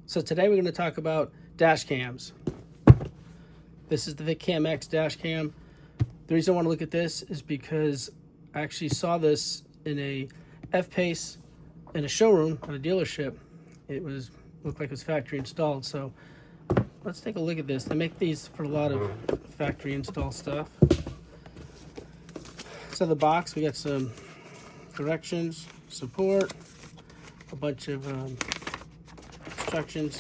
So today we're going to talk about dash cams. This is the FitCamX dash cam. The reason I want to look at this is because I actually saw this in a F-PACE in a showroom at a dealership. It looked like it was factory installed. So let's take a look at this. They make these for a lot of factory install stuff. So the box, we got some directions, support, a bunch of instructions,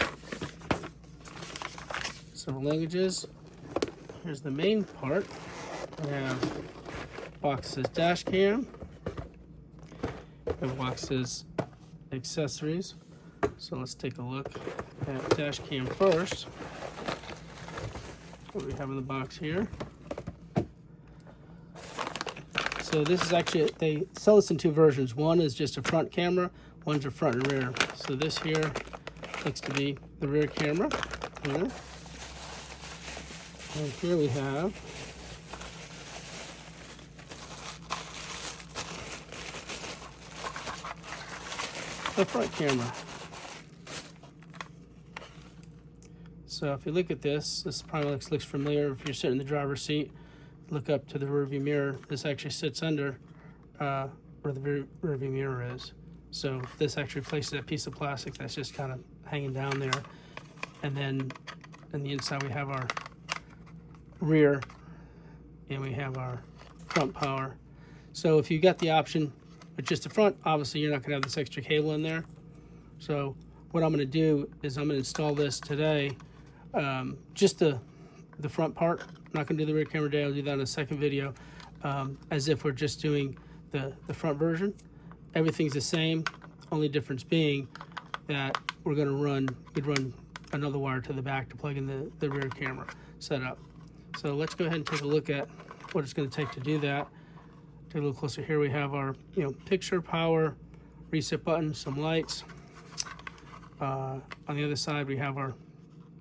several languages. Here's the main part. We have box says dash cam. The box says accessories. So let's take a look at dash cam first. What we have in the box here. So this is actually, they sell this in two versions. One is just a front camera, one's a front and rear. So this here looks to be the rear camera here. And here we have the front camera. So if you look at this probably looks familiar. If you're sitting in the driver's seat, look up to the rearview mirror. This actually sits under where the rearview mirror is. So this actually replaces that piece of plastic that's just kind of hanging down there. And then on the inside we have our rear and we have our front power. So if you got the option with just the front, obviously you're not going to have this extra cable in there. So what I'm going to do is I'm going to install this today, just the front part. I'm not going to do the rear camera today. I'll do that in a second video, as if we're just doing the front version. Everything's the same, only difference being that we're going to we'd run another wire to the back to plug in the rear camera setup. So let's go ahead and take a look at what it's going to take to do that. Take a little closer here. We have our picture, power, reset button, some lights. On the other side we have our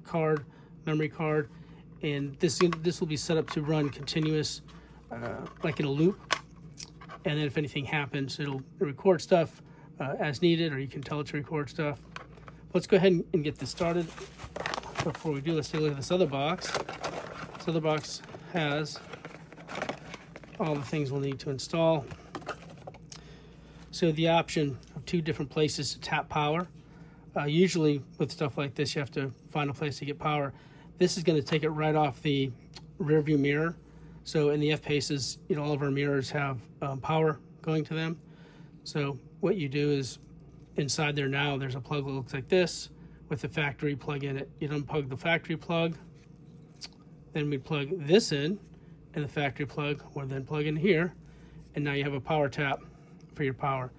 card, memory card, and this will be set up to run continuous, like in a loop. And then if anything happens, it'll record stuff as needed, or you can tell it to record stuff. Let's go ahead and get this started. Before we do, let's take a look at this other box. This other box has all the things we'll need to install. So the option of two different places to tap power. Usually with stuff like this, you have to find a place to get power. This is going to take it right off the rear view mirror. So in the F-PACEs, all of our mirrors have power going to them. So what you do is inside there now, there's a plug that looks like this with the factory plug in it. You'd unplug the factory plug, then we plug this in, and the factory plug will then plug in here, and now you have a power tap for your power.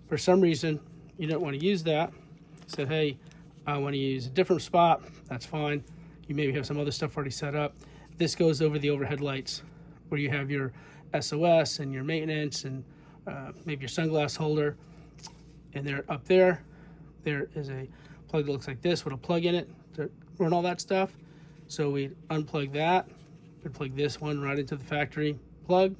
For some reason, you don't want to use that. Said, hey, I want to use a different spot. That's fine. You maybe have some other stuff already set up. This goes over the overhead lights where you have your SOS and your maintenance and maybe your sunglass holder. And they're up there. There is a plug that looks like this with a plug in it to run all that stuff. So we unplug that. We plug this one right into the factory plug,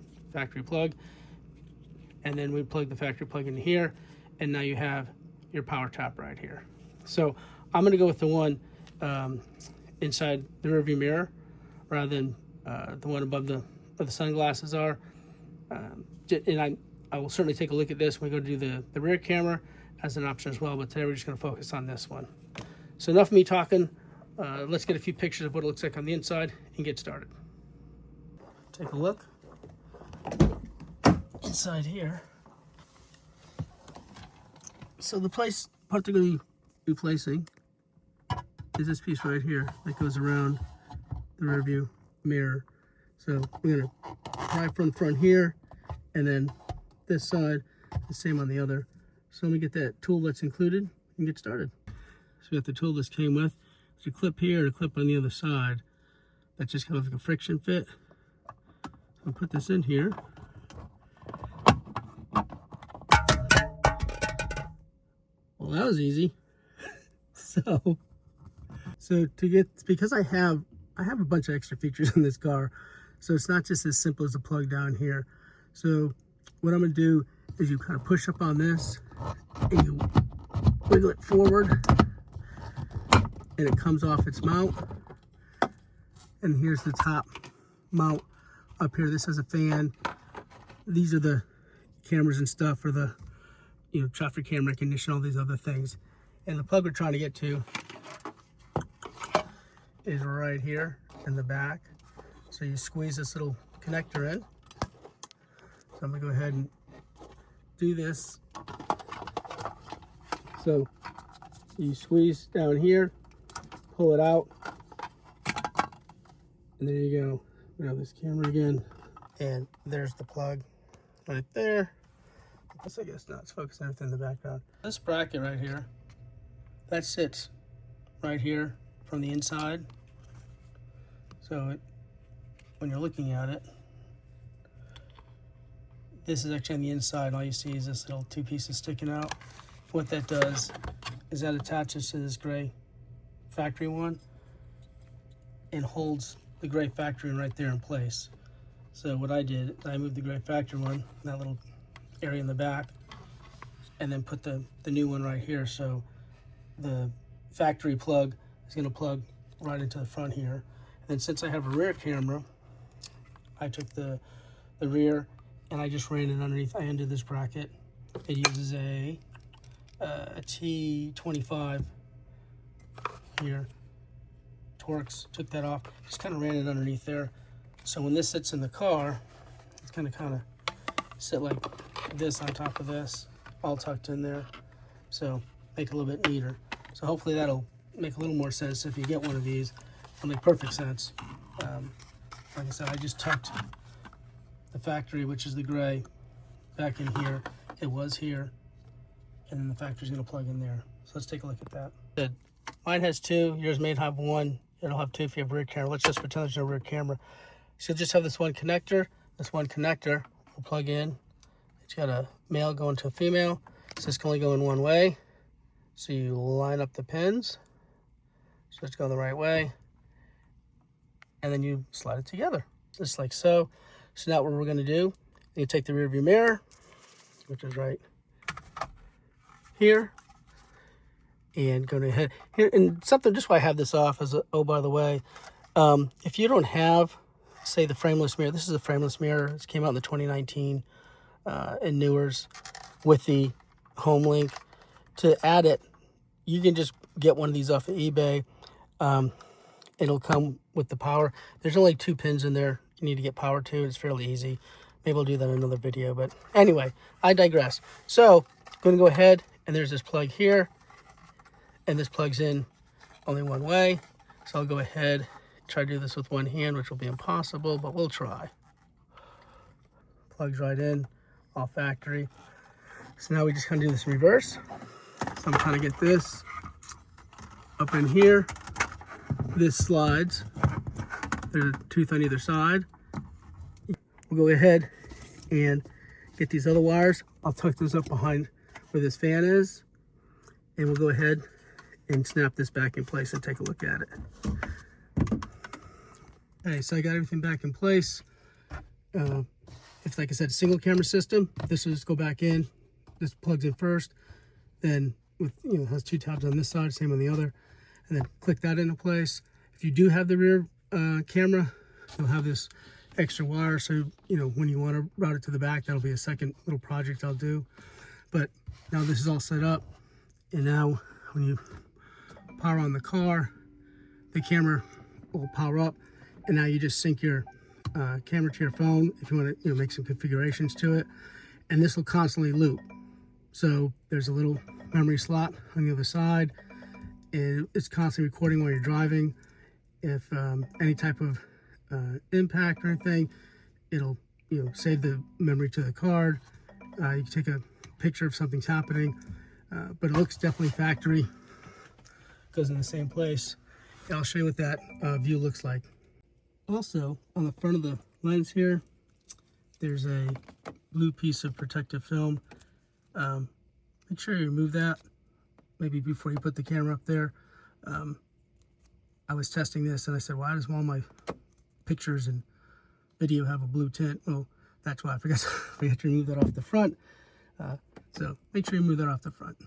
and then we plug the factory plug in here, and now you have your power tap right here. So I'm going to go with the one inside the rearview mirror rather than the one above where the sunglasses are. And I will certainly take a look at this when we go to do the rear camera as an option as well, but today we're just going to focus on this one. So enough of me talking. Let's get a few pictures of what it looks like on the inside and get started. Take a look inside here. So the part they're going to be replacing is this piece right here that goes around the rear view mirror. So we're going to drive from the front here, and then this side, the same on the other. So let me get that tool that's included and get started. So we got the tool this came with. There's a clip here and a clip on the other side. That's just kind of like a friction fit. So I'll put this in here. Well, that was easy. So to get, because I have a bunch of extra features in this car, so it's not just as simple as a plug down here. So what I'm going to do is you kind of push up on this and you wiggle it forward, and it comes off its mount. And here's the top mount up here. This has a fan. These are the cameras and stuff for the, you know, traffic cam recognition, all these other things. And the plug we're trying to get to is right here in the back. So you squeeze this little connector in. So I'm gonna go ahead and do this. So you squeeze down here, pull it out, and there you go. Grab this camera again, and there's the plug right there. I guess not, it's focusing everything in the background. This bracket right here, that sits right here from the inside. So when you're looking at it, this is actually on the inside, and all you see is this little two pieces sticking out. What that does is that attaches to this gray factory one and holds the gray factory one right there in place. So what I did, I moved the gray factory one, that little area in the back, and then put the new one right here. So the factory plug is going to plug right into the front here. And then since I have a rear camera, I took the rear and I just ran it underneath. I undid this bracket. It uses a T25 here. Torx, took that off, just kind of ran it underneath there. So when this sits in the car, it's kind of sit like this on top of this, all tucked in there. So make it a little bit neater. So hopefully that'll make a little more sense if you get one of these. It'll make perfect sense. Like I said, I just tucked the factory, which is the gray, back in here. It was here, and then the factory's gonna plug in there. So let's take a look at that. Good. Mine has two, yours may have one. It'll have two if you have a rear camera. Let's just pretend there's no rear camera. So you'll just have this one connector. This one connector will plug in. It's got a male going to a female. So this can only go in one way. So you line up the pins. So it's going the right way. And then you slide it together, just like so. So now what we're gonna do, you take the rear view mirror, which is right here, and go ahead here. And something, just why I have this off is, oh, by the way, if you don't have, say, the frameless mirror, this is a frameless mirror. It came out in the 2019 in Newers with the home link. To add it, you can just get one of these off of eBay. It'll come with the power. There's only 2 pins in there you need to get power to. It's fairly easy. Maybe I'll do that in another video, but anyway, I digress. So I'm going to go ahead, and there's this plug here, and this plugs in only one way. So I'll go ahead, try to do this with one hand, which will be impossible, but we'll try. Plugs right in, all factory. So now we just kind of do this in reverse. So I'm trying to get this up in here. This slides. There's a tooth on either side. We'll go ahead and get these other wires. I'll tuck those up behind where this fan is, and we'll go ahead and snap this back in place and take a look at it. Okay, so I got everything back in place. It's like I said, a single camera system. This will just go back in. This plugs in first, then with, you know, has 2 tabs on this side, same on the other, and then click that into place. If you do have the rear camera, you'll have this extra wire, so you know when you want to route it to the back, that'll be a second little project I'll do. But now this is all set up, and now when you power on the car, the camera will power up, and now you just sync your camera to your phone if you want to, you know, make some configurations to it, and this will constantly loop. So there's a little memory slot on the other side, and it's constantly recording while you're driving. If any type of impact or anything, it'll, you know, save the memory to the card. You can take a picture if something's happening, but it looks definitely factory. Goes in the same place. And I'll show you what that view looks like. Also, on the front of the lens here, there's a blue piece of protective film. Make sure you remove that, maybe before you put the camera up there. I was testing this and I said, why does all my pictures and video have a blue tint? Well, that's why I forgot to remove that off the front. So make sure you remove that off the front.